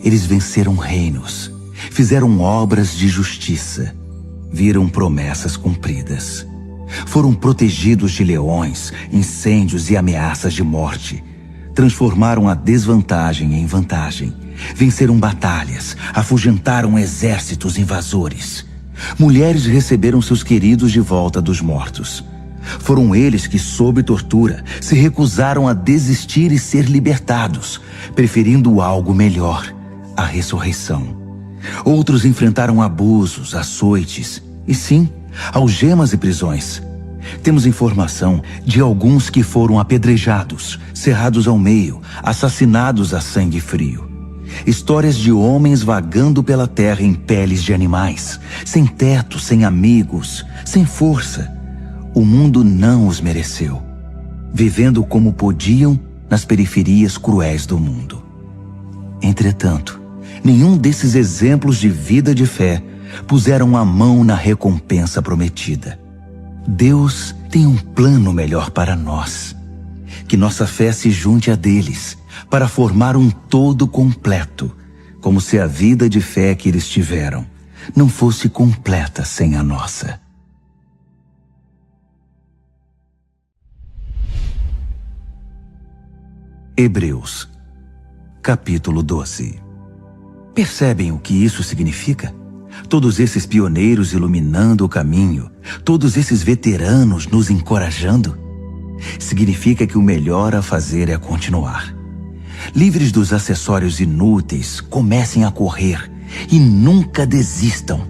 Speaker 1: eles venceram reinos, fizeram obras de justiça, viram promessas cumpridas. Foram protegidos de leões, incêndios e ameaças de morte. Transformaram a desvantagem em vantagem. Venceram batalhas, afugentaram exércitos invasores. Mulheres receberam seus queridos de volta dos mortos. Foram eles que, sob tortura, se recusaram a desistir e ser libertados, preferindo algo melhor, a ressurreição. Outros enfrentaram abusos, açoites e, sim, algemas e prisões. Temos informação de alguns que foram apedrejados, cerrados ao meio, assassinados a sangue frio. Histórias de homens vagando pela terra em peles de animais, sem teto, sem amigos, sem força. O mundo não os mereceu, vivendo como podiam nas periferias cruéis do mundo. Entretanto, nenhum desses exemplos de vida de fé puseram a mão na recompensa prometida. Deus tem um plano melhor para nós. Que nossa fé se junte a deles, para formar um todo completo, como se a vida de fé que eles tiveram não fosse completa sem a nossa. Hebreus, capítulo 12. Percebem o que isso significa? Todos esses pioneiros iluminando o caminho, todos esses veteranos nos encorajando? Significa que o melhor a fazer é continuar. Livres dos acessórios inúteis, comecem a correr e nunca desistam.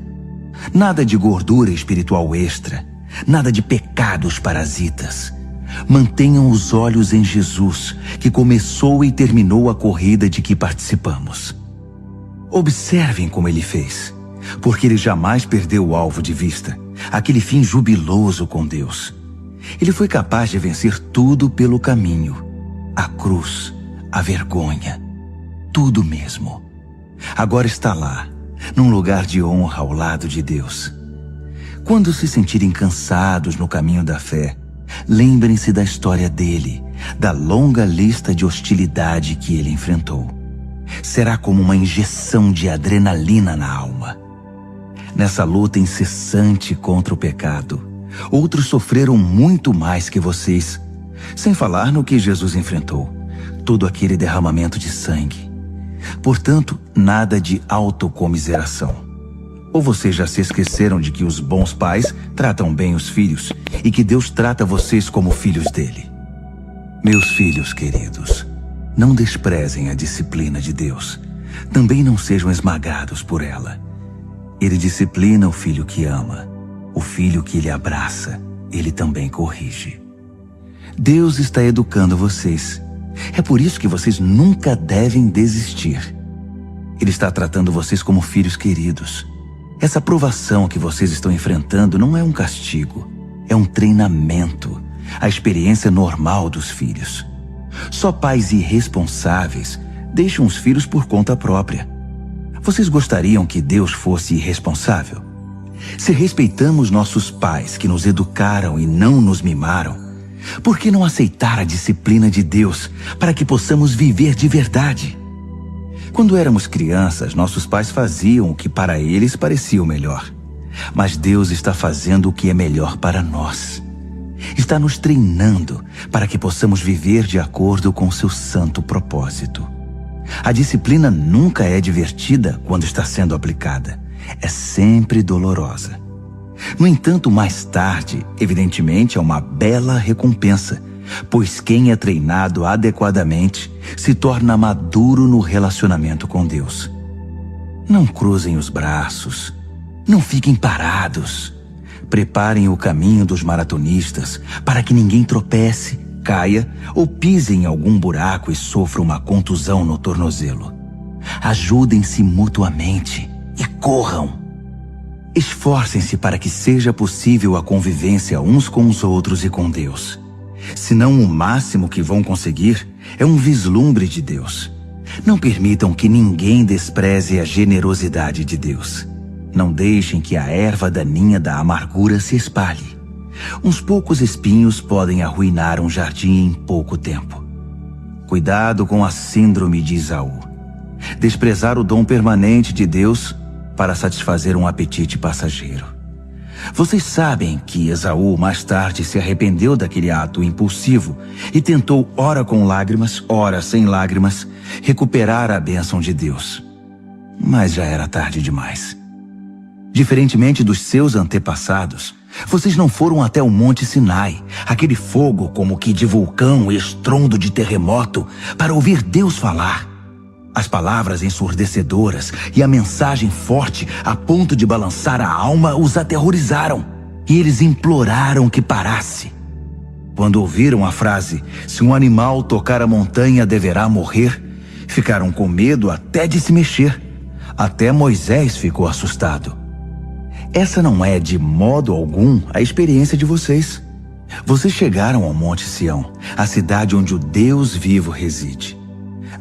Speaker 1: Nada de gordura espiritual extra, nada de pecados parasitas. Mantenham os olhos em Jesus, que começou e terminou a corrida de que participamos. Observem como ele fez, porque ele jamais perdeu o alvo de vista, aquele fim jubiloso com Deus. Ele foi capaz de vencer tudo pelo caminho, a cruz, a vergonha, tudo mesmo. Agora está lá, num lugar de honra ao lado de Deus. Quando se sentirem cansados no caminho da fé, lembrem-se da história dele, da longa lista de hostilidade que ele enfrentou. Será como uma injeção de adrenalina na alma. Nessa luta incessante contra o pecado, outros sofreram muito mais que vocês, sem falar no que Jesus enfrentou, todo aquele derramamento de sangue. Portanto, nada de autocomiseração. Ou vocês já se esqueceram de que os bons pais tratam bem os filhos e que Deus trata vocês como filhos dele? Meus filhos queridos, não desprezem a disciplina de Deus. Também não sejam esmagados por ela. Ele disciplina o filho que ama. O filho que ele abraça, ele também corrige. Deus está educando vocês. É por isso que vocês nunca devem desistir. Ele está tratando vocês como filhos queridos. Essa provação que vocês estão enfrentando não é um castigo, é um treinamento, a experiência normal dos filhos. Só pais irresponsáveis deixam os filhos por conta própria. Vocês gostariam que Deus fosse irresponsável? Se respeitamos nossos pais que nos educaram e não nos mimaram, por que não aceitar a disciplina de Deus para que possamos viver de verdade? Quando éramos crianças, nossos pais faziam o que para eles parecia o melhor. Mas Deus está fazendo o que é melhor para nós. Está nos treinando para que possamos viver de acordo com seu santo propósito. A disciplina nunca é divertida quando está sendo aplicada. É sempre dolorosa. No entanto, mais tarde, evidentemente, é uma bela recompensa, pois quem é treinado adequadamente se torna maduro no relacionamento com Deus. Não cruzem os braços, não fiquem parados. Preparem o caminho dos maratonistas para que ninguém tropece, caia ou pise em algum buraco e sofra uma contusão no tornozelo. Ajudem-se mutuamente e corram. Esforcem-se para que seja possível a convivência uns com os outros e com Deus. Senão o máximo que vão conseguir é um vislumbre de Deus. Não permitam que ninguém despreze a generosidade de Deus. Não deixem que a erva daninha da amargura se espalhe. Uns poucos espinhos podem arruinar um jardim em pouco tempo. Cuidado com a síndrome de Esaú. Desprezar o dom permanente de Deus para satisfazer um apetite passageiro. Vocês sabem que Esaú mais tarde se arrependeu daquele ato impulsivo e tentou, ora com lágrimas, ora sem lágrimas, recuperar a bênção de Deus. Mas já era tarde demais. Diferentemente dos seus antepassados, vocês não foram até o Monte Sinai, aquele fogo como que de vulcão e estrondo de terremoto, para ouvir Deus falar. As palavras ensurdecedoras e a mensagem forte a ponto de balançar a alma os aterrorizaram, e eles imploraram que parasse. Quando ouviram a frase, se um animal tocar a montanha deverá morrer, ficaram com medo até de se mexer. Até Moisés ficou assustado. Essa não é de modo algum a experiência de vocês. Vocês chegaram ao Monte Sião, a cidade onde o Deus vivo reside.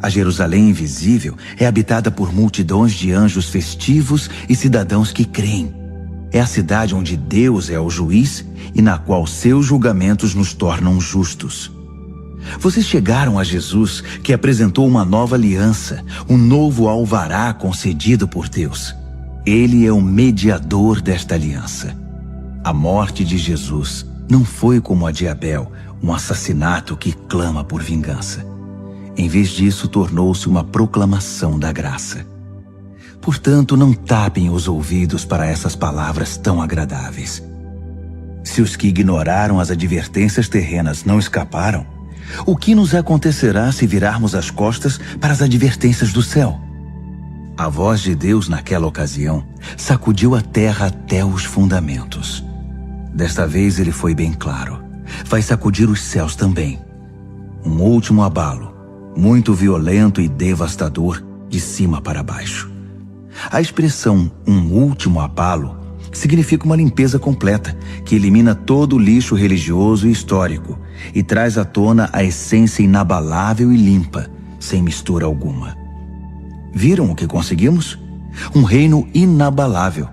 Speaker 1: A Jerusalém invisível é habitada por multidões de anjos festivos e cidadãos que creem. É a cidade onde Deus é o juiz e na qual seus julgamentos nos tornam justos. Vocês chegaram a Jesus, que apresentou uma nova aliança, um novo alvará concedido por Deus. Ele é o mediador desta aliança. A morte de Jesus não foi como a de Abel, um assassinato que clama por vingança. Em vez disso, tornou-se uma proclamação da graça. Portanto, não tapem os ouvidos para essas palavras tão agradáveis. Se os que ignoraram as advertências terrenas não escaparam, o que nos acontecerá se virarmos as costas para as advertências do céu? A voz de Deus naquela ocasião sacudiu a terra até os fundamentos. Desta vez ele foi bem claro. Vai sacudir os céus também. Um último abalo, muito violento e devastador, de cima para baixo. A expressão "um último abalo" significa uma limpeza completa, que elimina todo o lixo religioso e histórico e traz à tona a essência inabalável e limpa, sem mistura alguma. Viram o que conseguimos? Um reino inabalável.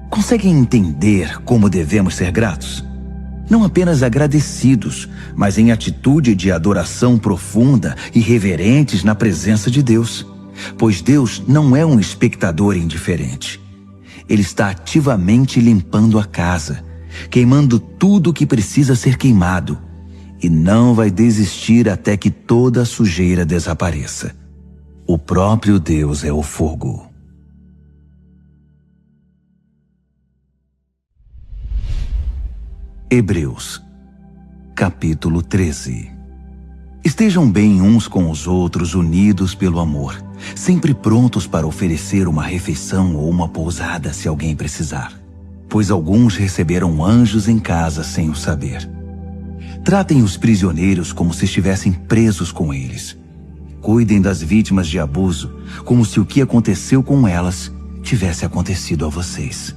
Speaker 1: Conseguem entender como devemos ser gratos? Não apenas agradecidos, mas em atitude de adoração profunda e reverentes na presença de Deus. Pois Deus não é um espectador indiferente. Ele está ativamente limpando a casa, queimando tudo que precisa ser queimado, e não vai desistir até que toda a sujeira desapareça. O próprio Deus é o fogo. Hebreus, capítulo 13. Estejam bem uns com os outros, unidos pelo amor, sempre prontos para oferecer uma refeição ou uma pousada se alguém precisar, pois alguns receberam anjos em casa sem o saber. Tratem os prisioneiros como se estivessem presos com eles. Cuidem das vítimas de abuso como se o que aconteceu com elas tivesse acontecido a vocês.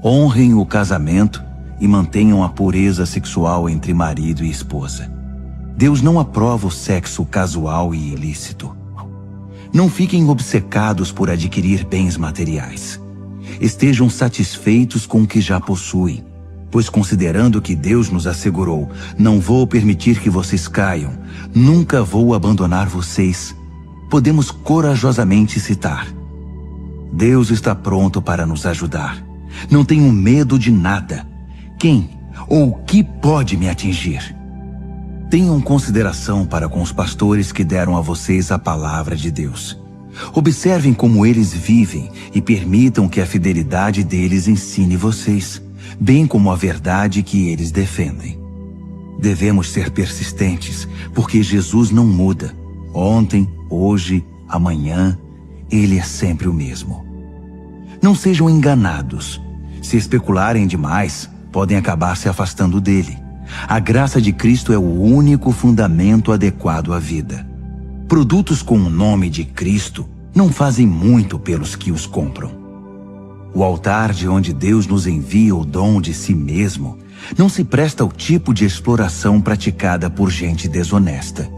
Speaker 1: Honrem o casamento e mantenham a pureza sexual entre marido e esposa. Deus não aprova o sexo casual e ilícito. Não fiquem obcecados por adquirir bens materiais. Estejam satisfeitos com o que já possuem, pois considerando que Deus nos assegurou, não vou permitir que vocês caiam, nunca vou abandonar vocês, podemos corajosamente citar: Deus está pronto para nos ajudar. Não tenho medo de nada. Quem ou o que pode me atingir? Tenham consideração para com os pastores que deram a vocês a palavra de Deus. Observem como eles vivem e permitam que a fidelidade deles ensine vocês, bem como a verdade que eles defendem. Devemos ser persistentes, porque Jesus não muda. Ontem, hoje, amanhã, Ele é sempre o mesmo. Não sejam enganados. Se especularem demais, podem acabar se afastando dele. A graça de Cristo é o único fundamento adequado à vida. Produtos com o nome de Cristo não fazem muito pelos que os compram. O altar de onde Deus nos envia o dom de si mesmo não se presta ao tipo de exploração praticada por gente desonesta.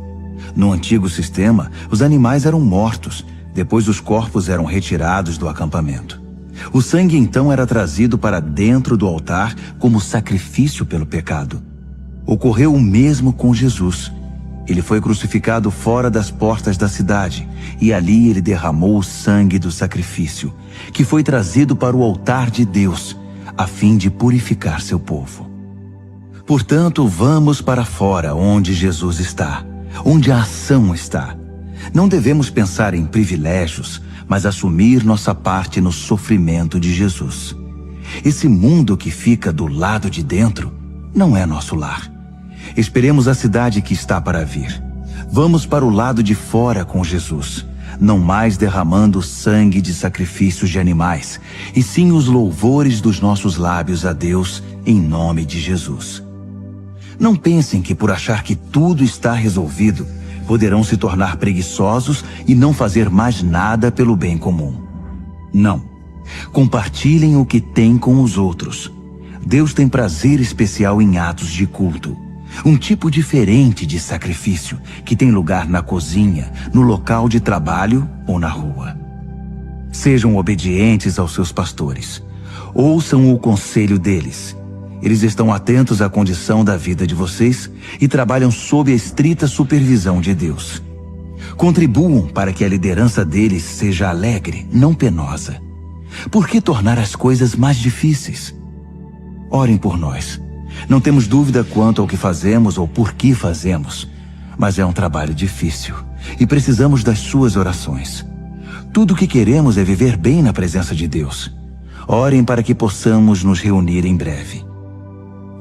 Speaker 1: No antigo sistema, os animais eram mortos, depois os corpos eram retirados do acampamento. O sangue então era trazido para dentro do altar como sacrifício pelo pecado. Ocorreu o mesmo com Jesus. Ele foi crucificado fora das portas da cidade, e ali ele derramou o sangue do sacrifício, que foi trazido para o altar de Deus, a fim de purificar seu povo. Portanto, vamos para fora onde Jesus está, onde a ação está. Não devemos pensar em privilégios, mas assumir nossa parte no sofrimento de Jesus. Esse mundo que fica do lado de dentro não é nosso lar. Esperemos a cidade que está para vir. Vamos para o lado de fora com Jesus, não mais derramando sangue de sacrifícios de animais, e sim os louvores dos nossos lábios a Deus em nome de Jesus. Não pensem que por achar que tudo está resolvido, poderão se tornar preguiçosos e não fazer mais nada pelo bem comum. Não. Compartilhem o que têm com os outros. Deus tem prazer especial em atos de culto. Um tipo diferente de sacrifício que tem lugar na cozinha, no local de trabalho ou na rua. Sejam obedientes aos seus pastores. Ouçam o conselho deles. Eles estão atentos à condição da vida de vocês e trabalham sob a estrita supervisão de Deus. Contribuam para que a liderança deles seja alegre, não penosa. Por que tornar as coisas mais difíceis? Orem por nós. Não temos dúvida quanto ao que fazemos ou por que fazemos, mas é um trabalho difícil e precisamos das suas orações. Tudo o que queremos é viver bem na presença de Deus. Orem para que possamos nos reunir em breve.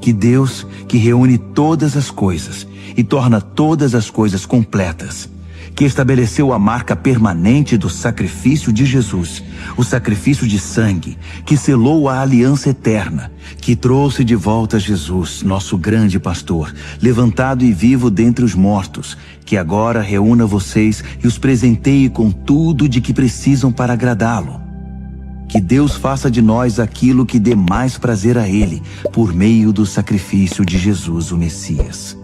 Speaker 1: Que Deus, que reúne todas as coisas e torna todas as coisas completas, que estabeleceu a marca permanente do sacrifício de Jesus, o sacrifício de sangue, que selou a aliança eterna, que trouxe de volta Jesus, nosso grande pastor, levantado e vivo dentre os mortos, que agora reúna vocês e os presenteie com tudo de que precisam para agradá-lo. Que Deus faça de nós aquilo que dê mais prazer a Ele, por meio do sacrifício de Jesus, o Messias.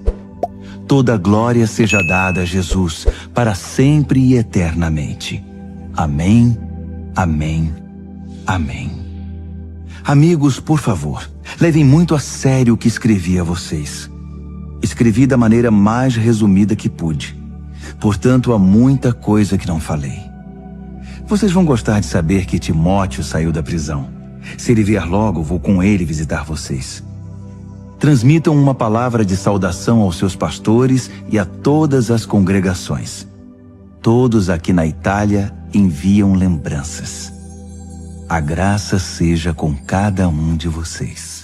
Speaker 1: Toda glória seja dada a Jesus, para sempre e eternamente. Amém, amém, amém. Amigos, por favor, levem muito a sério o que escrevi a vocês. Escrevi da maneira mais resumida que pude. Portanto, há muita coisa que não falei. Vocês vão gostar de saber que Timóteo saiu da prisão. Se ele vier logo, vou com ele visitar vocês. Transmitam uma palavra de saudação aos seus pastores e a todas as congregações. Todos aqui na Itália enviam lembranças. A graça seja com cada um de vocês.